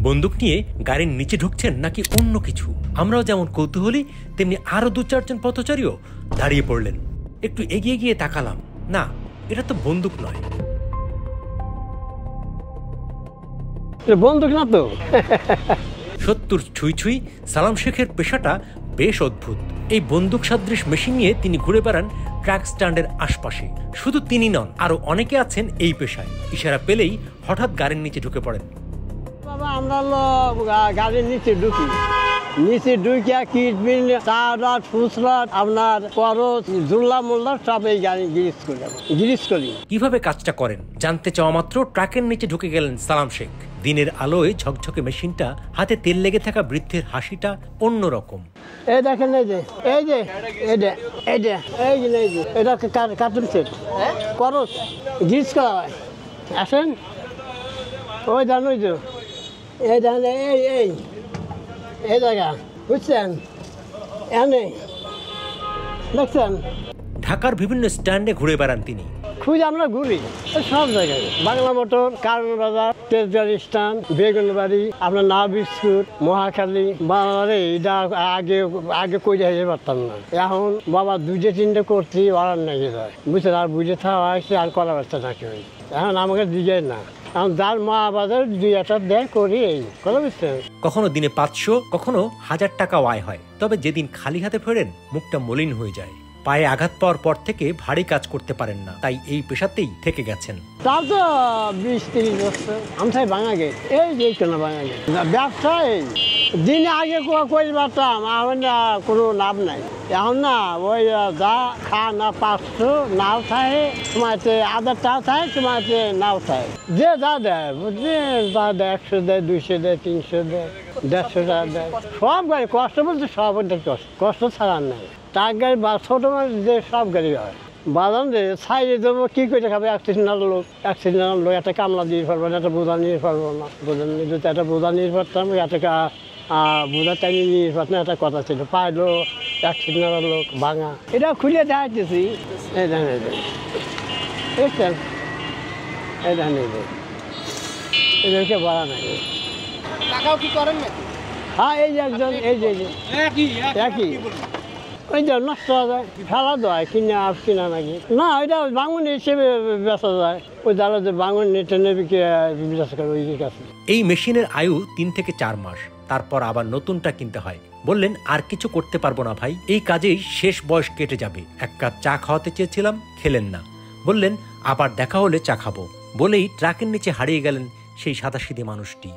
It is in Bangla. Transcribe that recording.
বন্দুক নিয়ে গাড়ির নিচে ঢুকছেন নাকি অন্য কিছু। আমরাও যেমন কৌতূহলী তেমনি আরো 2-4 জন পথচারীও দাঁড়িয়ে পড়লেন। একটু এগিয়ে গিয়ে তাকালাম, না, এটা তো বন্দুক নয়। বন্দুক না তো। 70 ছুঁই ছুঁই সালাম শেখের পেশাটা বেশ অদ্ভুত। এই বন্দুক সাদৃশ মেশিন নিয়ে তিনি ঘুরে বেড়ান ট্রাক স্ট্যান্ডের আশপাশে। শুধু তিনি নন, আরো অনেকে আছেন এই পেশায়। ইশারা পেলেই হঠাৎ গাড়ির নিচে ঢুকে পড়েন। বাবা আমরা গাড়ির নিচে ঢুকি, নিচে ঢুকিয়া কিটবিন টাট ফুসলাট আপনার করস জুল্লা মোল্লা সব এই গাড়ি গিরিস করি। কিভাবে কাজটা করেন জানতে চাওয়া মাত্র ট্রাকের নিচে ঢুকে গেলেন সালাম শেখ। দিনের আলোয় ঝকঝকে মেশিনটা, হাতে তেল লেগে থাকা বৃদ্ধের হাসিটা অন্যরকম। এই দেখেন, এই যে এই যে এইটা এইটা এই যে এই যে এটা কার্টুন সেট করস গিরিস করা হয়। আসেন ওই জানোই তো, এই জানেন এই এই এই জায়গা বুঝছেন, এনে দেখছেন। ঢাকার বিভিন্ন স্ট্যান্ডে ঘুরে বেড়ান তিনি। খুঁজে আমরা ঘুরি সব জায়গায়, বাংলা মোটর, কারণ বাজার, তেজগাড়ি স্ট্যান্ড, বেগুনবাড়ি, আপনার না বিস্কুট, মহাখালী। বাবারে এটা আগে আগে কই যাইতে পারতাম না, এখন বাবা 2-3টে করছি অর্ডার নাকি যায় বুঝছেন। আর বুঝে থাকা হয়েছে আর করা ব্যবস্থা নাকি হয়, এখন আমাকে দিকে না। এখন যার মা বাজার 2-1টা দেয় করি এই কথা বুঝছেন। কখনো দিনে 500, কখনো 1000 টাকা আয় হয়। তবে যেদিন খালি হাতে ফেরেন মুখটা মলিন হয়ে যায়। পায়ে আঘাত পাওয়ার পর থেকে ভারী কাজ করতে পারেন না, তাই এই পেশাতেই থেকে গেছেন। তাও তো 20-30 বছর আমি তাই ভাঙা গেট, এই যে কেন ভাঙা গেট ব্যবসা। এই দিনে আগে করে পারতাম, এখন না কোনো লাভ নাই। এখন না ওই যা খা না 500 নাও থাকে, তোমাতে 1000 টাকা থাকে, তোমাতে নাও থাকে, যে যা দেয় বুঝলি, যা দেয় 100 দেয়, 200 দেয়, 300 দেয়, 150 টাকা দেয়। সব গাড়ি কষ্ট বলতে সব কষ্ট ছাড়ার নাই। ট্রাক গাড়ি বা ছোটো মানুষ যে সব গাড়ি হয় বাজান যে সাইডে দেবো কী করে খাবে। অ্যাক্সিডেন্টাল লোক একটা কামলা দিয়ে পারবো না, একটা বোঝা নিয়ে পারবো না। বোঝা নিয়ে যদি একটা বোঝা নিয়ে পারতাম, একটা বোঝা টাইমে নিয়ে পারতাম, একটা কথা ছিল। পাইলো অ্যাক্সিডেন্টাল লোক ভাঙা, এটা খুলে দেখাইতেছি। এই দেখেন, দেখছেন, এই দেখেন, এদেরকে বলা নাই। টাকাও কি করেন না? হ্যাঁ, এই যে একজন, এই যে একই ওই যে নষ্ট হয়ে যায়, ফেলা দেয়, কিনা নাকি না, ওইটা বাঙুন হিসেবে বেচা যায়। ওই যারা যে বাঙুন নেটে নেবে বিকাশ করে ওই কাছে। এই মেশিনের আয়ু 3 থেকে 4 মাস, তারপর আবার নতুনটা কিনতে হয়। বললেন আর কিছু করতে পারবো না ভাই, এই কাজেই শেষ বয়স কেটে যাবে। 1 কাপ চা খাওয়াতে চেয়েছিলাম, খেলেন না। বললেন আবার দেখা হলে চা খাবো, বলেই ট্রাকের নিচে হারিয়ে গেলেন সেই সাদাসিধে মানুষটি।